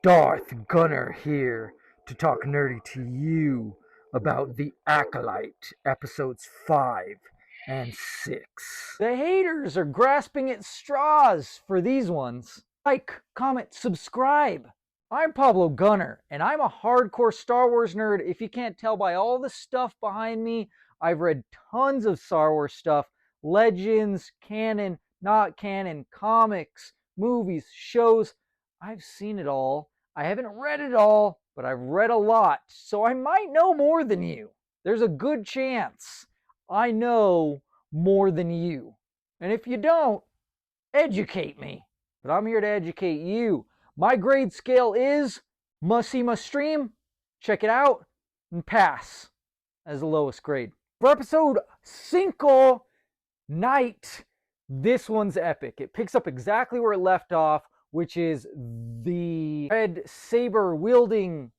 Darth Gunner here to talk nerdy to you about the ACOLYTE episodes 5 and 6. The haters are grasping at straws for these ones. Like, comment, subscribe. I'm Pablo Gunner, and I'm a hardcore Star Wars nerd. If you can't tell by all the stuff behind me, I've read tons of Star Wars stuff. Legends, canon, not canon, comics, movies, shows. I've seen it all. I haven't read it all, but I've read a lot, so I might know more than you. There's a good chance I know more than you. And if you don't, educate me. But I'm here to educate you. My grade scale is must see, must stream, check it out, and pass as the lowest grade. For episode 5, Night, this one's epic. It picks up exactly where it left off, which is the red saber wielding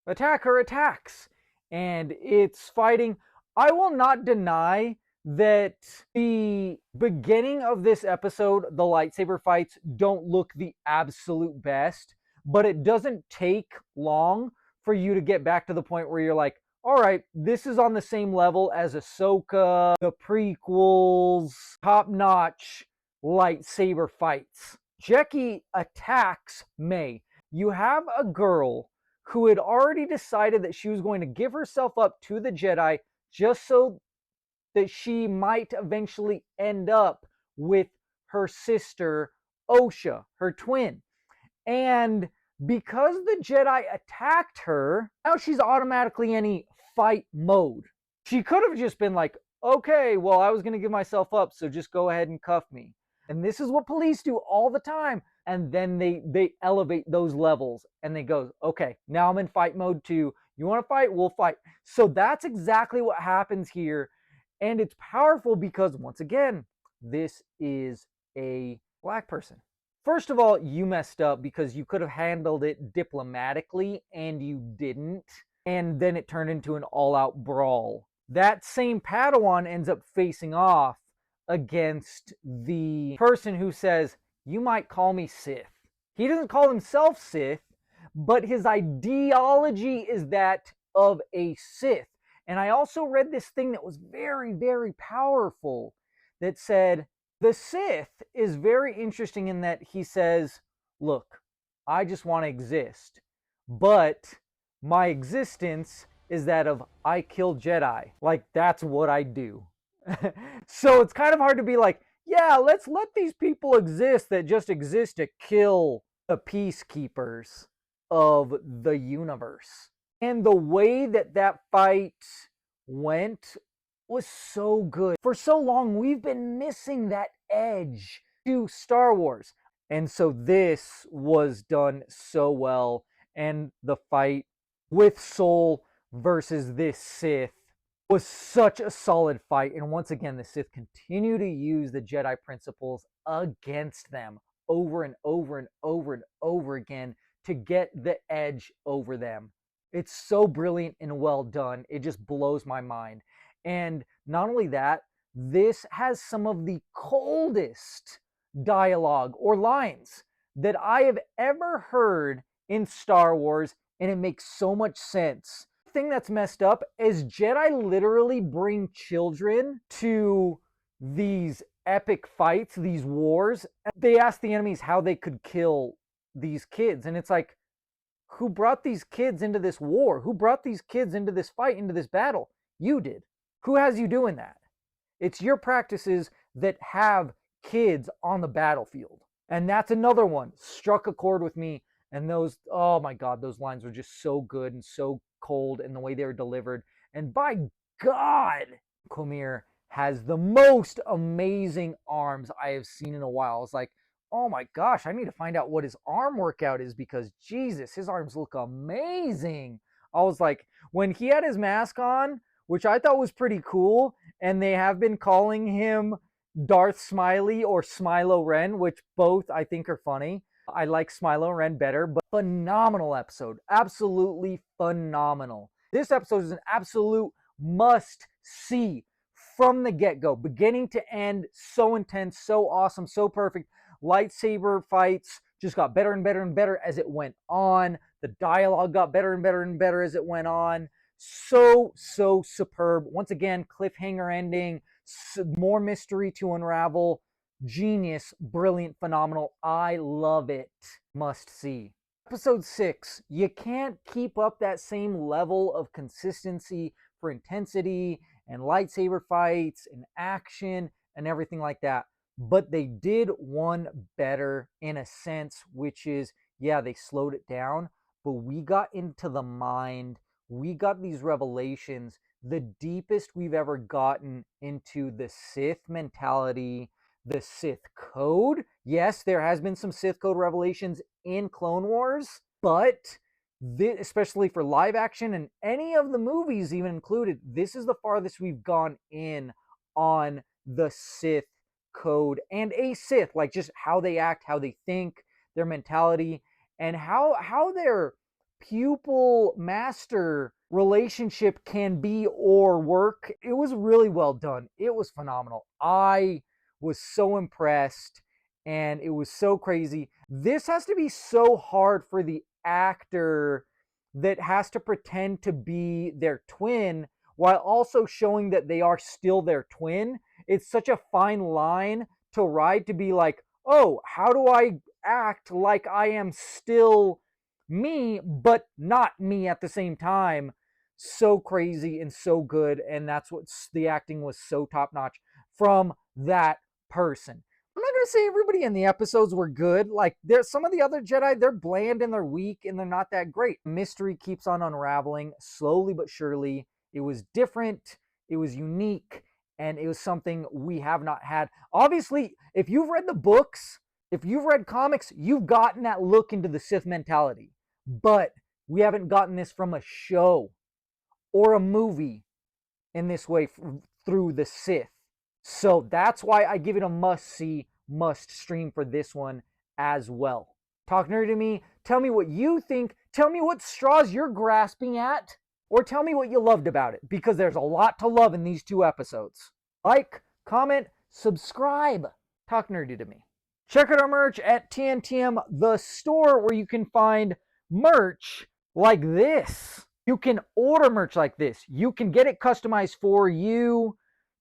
attacker attacks. And it's fighting. I will not deny that the beginning of this episode, the lightsaber fights, don't look the absolute best, but it doesn't take long for you to get back to the point where you're like, all right, this is on the same level as Ahsoka, the prequels, top-notch lightsaber fights. Jackie attacks May. You have a girl who had already decided that she was going to give herself up to the Jedi just so that she might eventually end up with her sister, Osha, her twin. And because the Jedi attacked her, now she's automatically in fight mode. She could have just been like, okay, well, I was going to give myself up, so just go ahead and cuff me. And this is what police do all the time. And then they elevate those levels and they go, okay, now I'm in fight mode too. You want to fight? We'll fight. So that's exactly what happens here. And it's powerful because, once again, this is a black person. First of all, you messed up because you could have handled it diplomatically and you didn't. And then it turned into an all-out brawl. That same Padawan ends up facing off against the person who says, you might call me Sith. He doesn't call himself Sith, but his ideology is that of a Sith. And I also read this thing that was very, very powerful that said, the Sith is very interesting in that he says, look, I just want to exist, but my existence is that of I kill Jedi. Like, that's what I do. So it's kind of hard to be like, yeah, let's let these people exist that just exist to kill the peacekeepers of the universe. And the way that that fight went was so good. For so long, we've been missing that edge to Star Wars. And so this was done so well. And the fight with Soul versus this Sith was such a solid fight. And once again, the Sith continue to use the Jedi principles against them over and over and over and over again to get the edge over them. It's so brilliant and well done. It just blows my mind. And not only that, this has some of the coldest dialogue or lines that I have ever heard in Star Wars, and it makes so much sense. The thing that's messed up is Jedi literally bring children to these epic fights, these wars. They ask the enemies how they could kill these kids, and it's like, who brought these kids into this war? Who brought these kids into this fight, into this battle? You did. Who has you doing that? It's your practices that have kids on the battlefield. And that's another one. Struck a chord with me. And those, oh my God, those lines were just so good and so cold in the way they were delivered. And by God, Komir has the most amazing arms I have seen in a while. I was like, oh my gosh, I need to find out what his arm workout is because Jesus, his arms look amazing. I was like, when he had his mask on, which I thought was pretty cool, and they have been calling him Darth Smiley or Smilo Ren, which both I think are funny. I like Smilo Ren better, but phenomenal episode. Absolutely phenomenal. This episode is an absolute must see from the get-go, beginning to end. So intense, so awesome, so perfect. Lightsaber fights, just got better and better and better as it went on. The dialogue got better and better and better as it went on. So superb. Once again, cliffhanger ending, more mystery to unravel. Genius, brilliant, phenomenal. I love it. Must see. Episode 6, you can't keep up that same level of consistency for intensity and lightsaber fights and action and everything like that. But they did one better in a sense, which is, yeah, they slowed it down, but we got into the mind. We got these revelations, the deepest we've ever gotten into the Sith mentality, the Sith code. Yes, there has been some Sith code revelations in Clone Wars, but this, especially for live action and any of the movies even included, this is the farthest we've gone in on the Sith code and a Sith, like just how they act, how they think, their mentality, and how their pupil master relationship can be or work. It was really well done. It was phenomenal. I was so impressed, and it was so crazy. This has to be so hard for the actor that has to pretend to be their twin while also showing that they are still their twin. It's such a fine line to ride, to be like, oh, how do I act like I am still me, but not me at the same time? So crazy and so good. And that's what the acting was, so top notch from that person. I'm not gonna say everybody in the episodes were good. Like, there's some of the other Jedi, they're bland and they're weak and they're not that great. Mystery keeps on unraveling slowly but surely. It was different, it was unique, and it was something we have not had. Obviously, if you've read the books, if you've read comics, you've gotten that look into the Sith mentality. But we haven't gotten this from a show or a movie in this way through the Sith. So that's why I give it a must see, must stream for this one as well. Talk nerdy to me. Tell me what you think. Tell me what straws you're grasping at. Or tell me what you loved about it, because there's a lot to love in these 2 episodes. Like, comment, subscribe. Talk nerdy to me. Check out our merch at TNTM the store, where you can find merch like this. You can order merch like this. You can get it customized for you,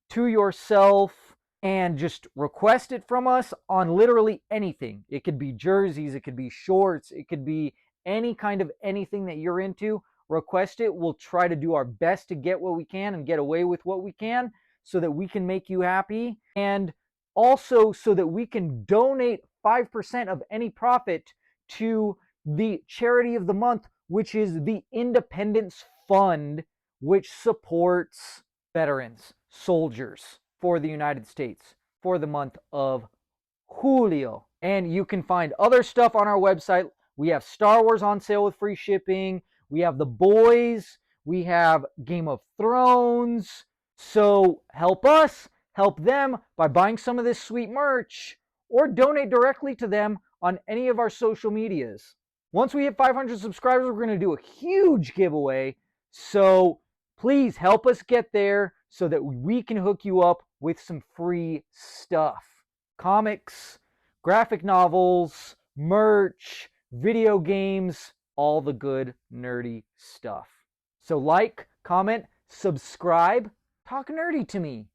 to yourself, and just request it from us on literally anything. It could be jerseys, it could be shorts, it could be any kind of anything that you're into. Request it. We'll try to do our best to get what we can and get away with what we can, so that we can make you happy, and also so that we can donate 5% of any profit to the charity of the month, which is the Independence Fund, which supports veterans, soldiers for the United States for the month of Julio. And you can find other stuff on our website. We have Star Wars on sale with free shipping. We have The Boys. We have Game of Thrones. So help us, help them by buying some of this sweet merch, or donate directly to them on any of our social medias. Once we hit 500 subscribers, we're going to do a huge giveaway. So please help us get there so that we can hook you up with some free stuff. Comics, graphic novels, merch, video games, all the good nerdy stuff. So like, comment, subscribe, talk nerdy to me.